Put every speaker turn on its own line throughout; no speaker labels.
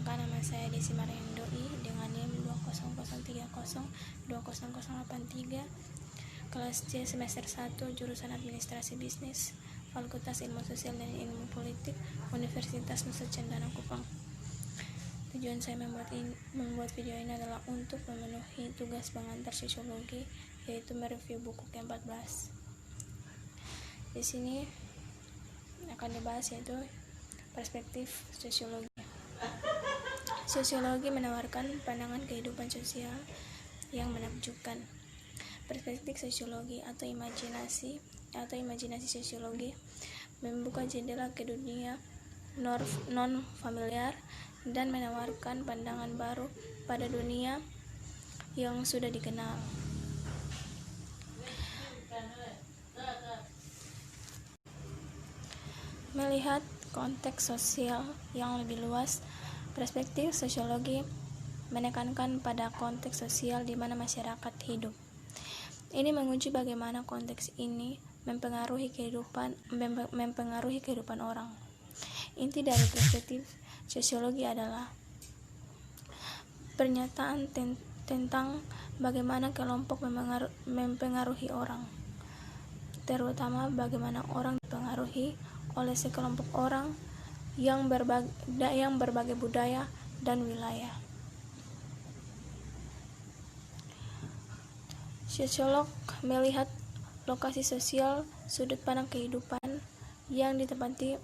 Perkenalkan, nama saya Desi Mariandoi dengan NIM 20030200083, kelas C semester 1, jurusan Administrasi Bisnis, Fakultas Ilmu Sosial dan Ilmu Politik, Universitas Nusa Cendana Kupang. Tujuan saya membuat video ini adalah untuk memenuhi tugas pengantar sosiologi, yaitu mereview buku ke-14. Di sini akan dibahas yaitu perspektif sosiologi. Sosiologi menawarkan pandangan kehidupan sosial yang menakjubkan. Perspektif sosiologi atau imajinasi sosiologi membuka jendela ke dunia non familiar dan menawarkan pandangan baru pada dunia yang sudah dikenal. Melihat konteks sosial yang lebih luas, perspektif sosiologi menekankan pada konteks sosial di mana masyarakat hidup. Ini menguji bagaimana konteks ini mempengaruhi kehidupan orang. Inti dari perspektif sosiologi adalah pernyataan tentang bagaimana kelompok mempengaruhi orang, terutama bagaimana orang dipengaruhi oleh sekelompok orang yang berbagai budaya dan wilayah. Sosiolog melihat lokasi sosial, sudut pandang kehidupan yang ditempati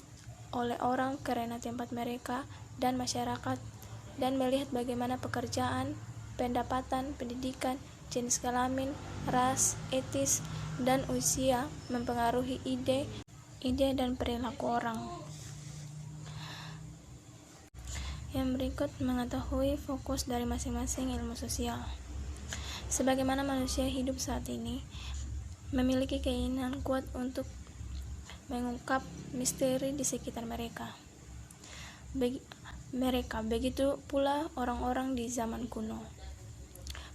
oleh orang karena tempat mereka dan masyarakat, dan melihat bagaimana pekerjaan, pendapatan, pendidikan, jenis kelamin, ras, etis, dan usia mempengaruhi ide dan perilaku orang. Yang berikut mengetahui fokus dari masing-masing ilmu sosial. Sebagaimana manusia hidup saat ini memiliki keinginan kuat untuk mengungkap misteri di sekitar mereka. Begitu pula orang-orang di zaman kuno.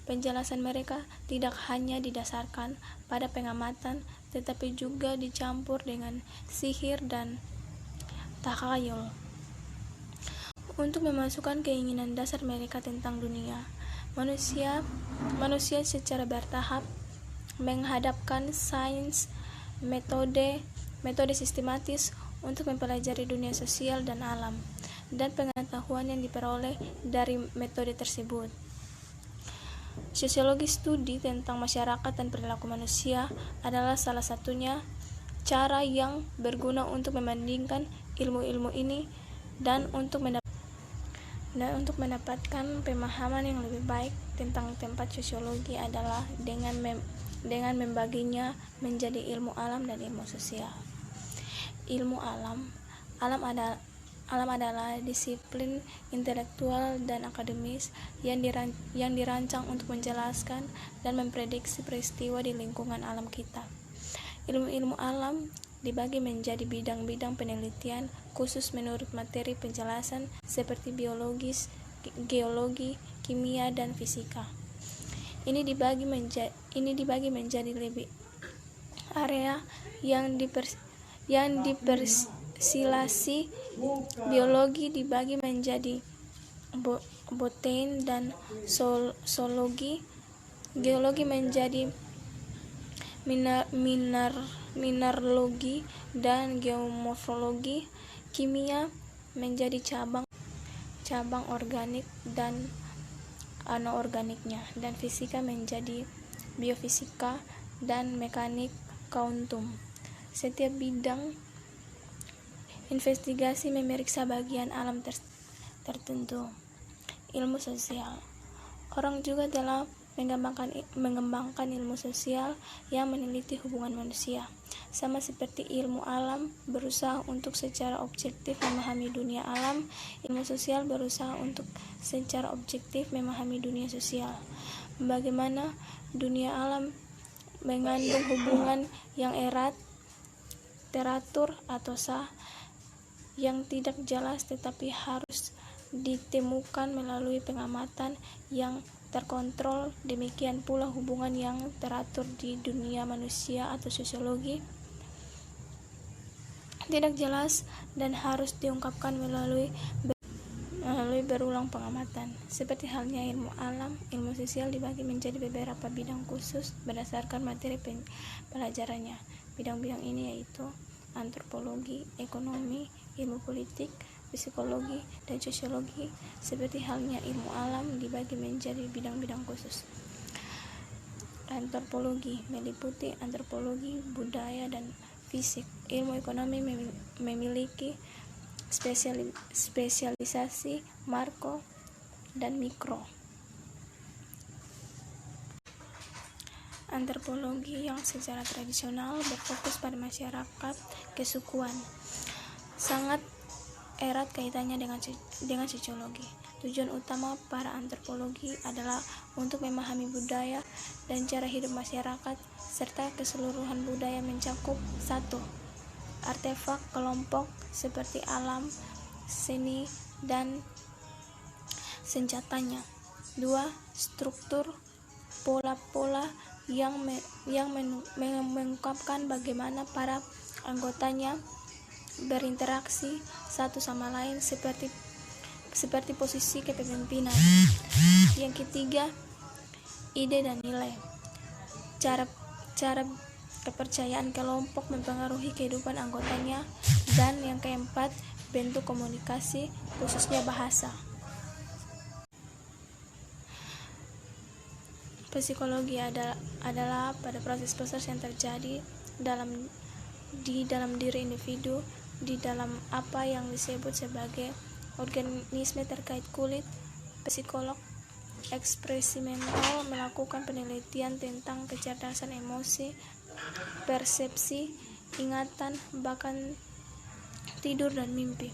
Penjelasan mereka tidak hanya didasarkan pada pengamatan, tetapi juga dicampur dengan sihir dan takhayul untuk memasukkan keinginan dasar mereka tentang dunia. Manusia secara bertahap menghadapkan sains, metode sistematis untuk mempelajari dunia sosial dan alam, dan pengetahuan yang diperoleh dari metode tersebut. Sosiologi studi tentang masyarakat dan perilaku manusia adalah salah satunya cara yang berguna untuk membandingkan ilmu-ilmu ini dan untuk mendapatkan pemahaman yang lebih baik tentang tempat sosiologi adalah dengan membaginya menjadi ilmu alam dan ilmu sosial. Ilmu alam adalah disiplin intelektual dan akademis yang dirancang untuk menjelaskan dan memprediksi peristiwa di lingkungan alam kita. Ilmu-ilmu alam dibagi menjadi bidang-bidang penelitian khusus menurut materi penjelasan seperti biologis, geologi, kimia, dan fisika. Ini dibagi menjadi lebih area yang dipersilasi. Biologi dibagi menjadi botani dan zoologi, geologi menjadi mineralogi dan geomorfologi, kimia menjadi cabang organik dan anorganiknya, dan fisika menjadi biofisika dan mekanik kuantum. Setiap bidang investigasi memeriksa bagian alam tertentu. Ilmu sosial. Orang juga telah mengembangkan ilmu sosial yang meneliti hubungan manusia. Sama seperti ilmu alam berusaha untuk secara objektif memahami dunia alam, ilmu sosial berusaha untuk secara objektif memahami dunia sosial. Bagaimana dunia alam mengandung hubungan yang erat, teratur atau sah, yang tidak jelas tetapi harus ditemukan melalui pengamatan yang terkontrol. Demikian pula hubungan yang teratur di dunia manusia atau sosiologi tidak jelas dan harus diungkapkan melalui berulang pengamatan. Seperti halnya ilmu alam, ilmu sosial dibagi menjadi beberapa bidang khusus berdasarkan materi pelajarannya. Bidang-bidang ini yaitu antropologi, ekonomi, ilmu politik, psikologi, dan sosiologi. Seperti halnya ilmu alam dibagi menjadi bidang-bidang khusus. Antropologi meliputi antropologi, budaya, dan fisik. Ilmu ekonomi memiliki spesialisasi makro dan mikro. Antropologi yang secara tradisional berfokus pada masyarakat kesukuan sangat erat kaitannya dengan sosiologi. Tujuan utama para antropologi adalah untuk memahami budaya dan cara hidup masyarakat serta keseluruhan budaya mencakup 1. Artefak kelompok seperti alam, seni, dan senjatanya. 2. Struktur pola-pola yang mengungkapkan bagaimana para anggotanya berinteraksi satu sama lain seperti posisi kepemimpinan. Yang ketiga, ide dan nilai. Cara kepercayaan kelompok mempengaruhi kehidupan anggotanya. Dan yang keempat, bentuk komunikasi, khususnya bahasa. Psikologi adalah pada proses-proses yang terjadi di dalam diri individu, di dalam apa yang disebut sebagai organisme terkait kulit. Psikolog eksperimental melakukan penelitian tentang kecerdasan emosi, persepsi, ingatan, bahkan tidur dan mimpi.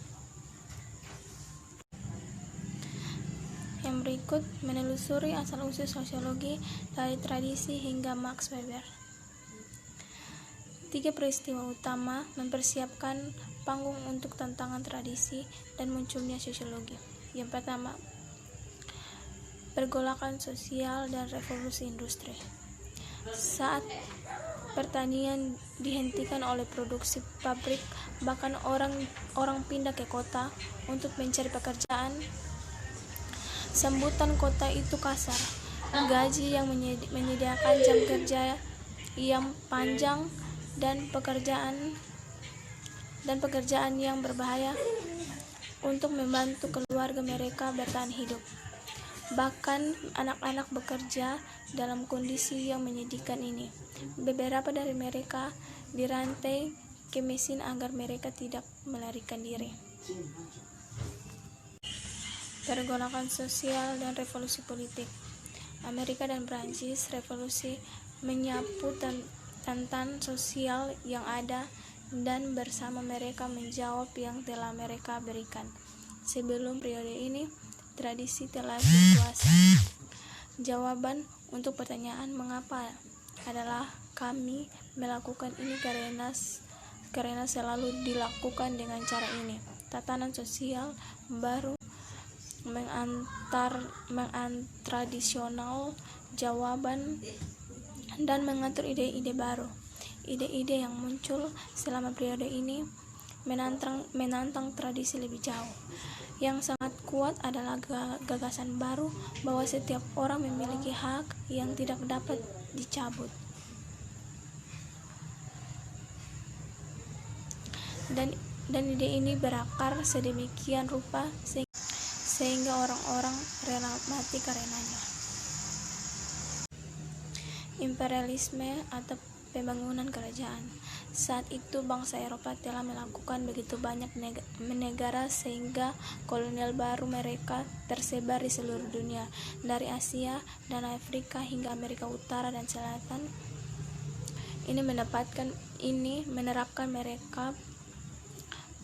Yang berikut menelusuri asal-usul sosiologi dari tradisi hingga Max Weber. 3 peristiwa utama mempersiapkan panggung untuk tantangan tradisi dan munculnya sosiologi. Yang pertama, pergolakan sosial dan revolusi industri. Saat pertanian dihentikan oleh produksi pabrik, bahkan orang pindah ke kota untuk mencari pekerjaan. Sambutan kota itu kasar, gaji yang menyediakan jam kerja yang panjang, dan pekerjaan yang berbahaya untuk membantu keluarga mereka bertahan hidup. Bahkan anak-anak bekerja dalam kondisi yang menyedihkan ini. Beberapa dari mereka dirantai ke mesin agar mereka tidak melarikan diri. Pergolakan sosial dan revolusi politik. Amerika dan Prancis revolusi menyapu tantangan sosial yang ada dan bersama mereka menjawab yang telah mereka berikan. Sebelum periode ini, tradisi telah berkuasa. Jawaban untuk pertanyaan mengapa adalah kami melakukan ini karena selalu dilakukan dengan cara ini. Tatanan sosial baru tradisional jawaban dan mengatur ide-ide baru. Ide-ide yang muncul selama periode ini menantang tradisi lebih jauh. Yang sangat kuat adalah gagasan baru bahwa setiap orang memiliki hak yang tidak dapat dicabut. Dan ide ini berakar sedemikian rupa sehingga orang-orang rela mati karenanya. Imperialisme atau pembangunan kerajaan. Saat itu bangsa Eropa telah melakukan begitu banyak negara sehingga kolonial baru mereka tersebar di seluruh dunia, dari Asia dan Afrika hingga Amerika Utara dan Selatan. Ini menerapkan mereka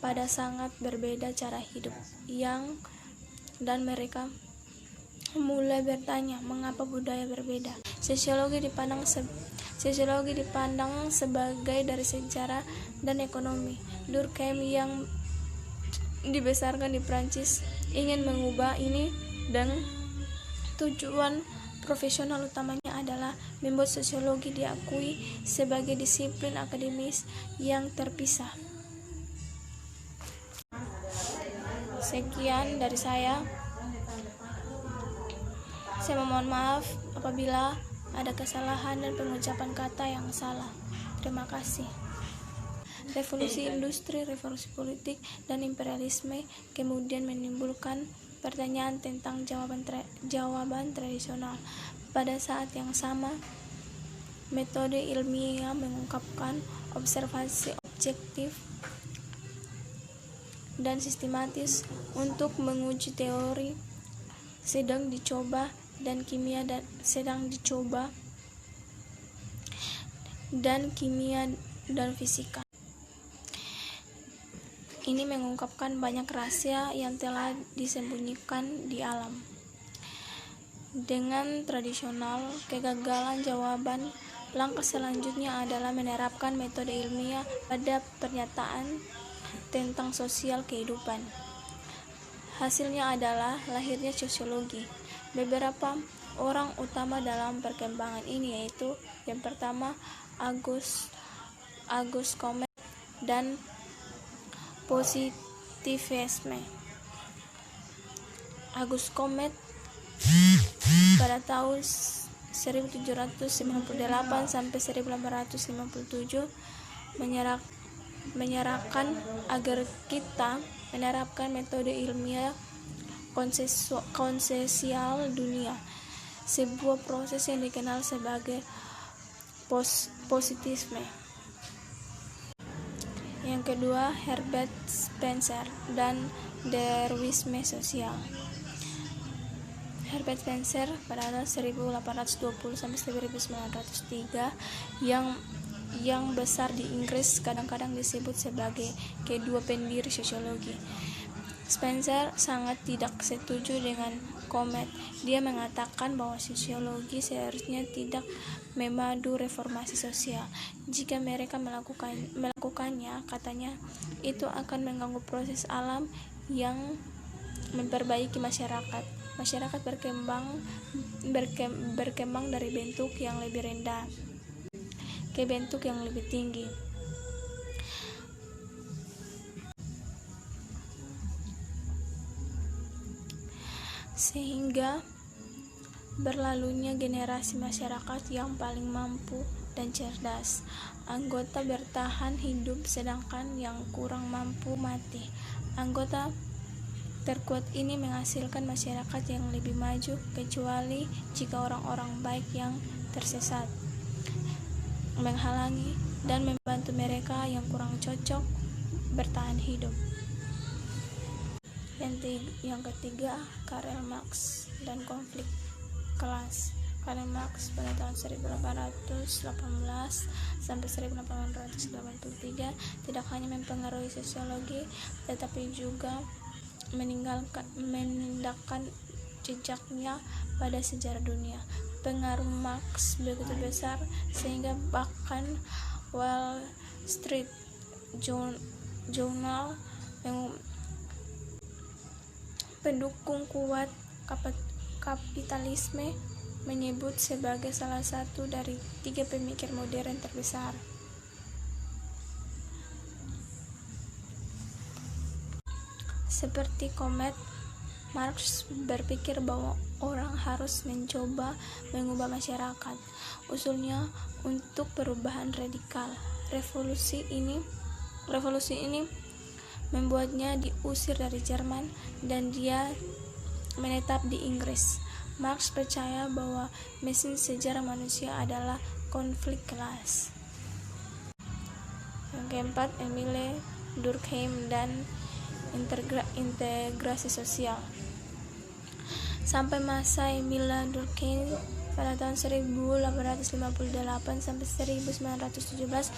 pada sangat berbeda cara hidup dan mereka mulai bertanya mengapa budaya berbeda. Sosiologi dipandang sebagai dari sejarah dan ekonomi. Durkheim yang dibesarkan di Prancis ingin mengubah ini dan tujuan profesional utamanya adalah membuat sosiologi diakui sebagai disiplin akademis yang terpisah. Sekian dari saya. Saya memohon maaf apabila ada kesalahan dan pengucapan kata yang salah. Terima kasih. Revolusi industri, revolusi politik, dan imperialisme kemudian menimbulkan pertanyaan tentang jawaban tradisional. Pada saat yang sama, metode ilmiah mengungkapkan observasi objektif dan sistematis untuk menguji teori sedang dicoba dan kimia dan fisika. Ini mengungkapkan banyak rahasia yang telah disembunyikan di alam. Dengan tradisional kegagalan jawaban, langkah selanjutnya adalah menerapkan metode ilmiah pada pernyataan tentang sosial kehidupan. Hasilnya adalah lahirnya sosiologi. Beberapa orang utama dalam perkembangan ini yaitu yang pertama Auguste Comte dan positivisme. Auguste Comte pada tahun 1798 sampai 1857 menyarankan agar kita menerapkan metode ilmiah konsensual dunia, sebuah proses yang dikenal sebagai positivisme. Yang kedua, Herbert Spencer dan Darwinisme sosial. Herbert Spencer pada tahun 1820 sampai 1903 yang besar di Inggris kadang-kadang disebut sebagai kedua pendiri sosiologi. Spencer sangat tidak setuju dengan Comte. Dia mengatakan bahwa sosiologi seharusnya tidak memadu reformasi sosial. Jika mereka melakukannya, katanya, itu akan mengganggu proses alam yang memperbaiki masyarakat. Masyarakat berkembang dari bentuk yang lebih rendah ke bentuk yang lebih tinggi. Sehingga berlalunya generasi masyarakat yang paling mampu dan cerdas. Anggota bertahan hidup sedangkan yang kurang mampu mati. Anggota terkuat ini menghasilkan masyarakat yang lebih maju, kecuali jika orang-orang baik yang tersesat menghalangi dan membantu mereka yang kurang cocok bertahan hidup. Yang ketiga, Karl Marx dan konflik kelas. Karl Marx pada tahun 1818 sampai 1883 tidak hanya mempengaruhi sosiologi, tetapi juga meninggalkan jejaknya pada sejarah dunia. Pengaruh Marx begitu besar sehingga bahkan Wall Street Journal pendukung kuat kapitalisme menyebut sebagai salah satu dari 3 pemikir modern terbesar. Seperti Comte, Marx berpikir bahwa orang harus mencoba mengubah masyarakat. Usulnya untuk perubahan radikal. Revolusi ini membuatnya diusir dari Jerman dan dia menetap di Inggris. Marx percaya bahwa mesin sejarah manusia adalah konflik kelas. Yang keempat, Emile Durkheim dan integrasi sosial. Sampai masa Emile Durkheim pada tahun 1858 sampai 1917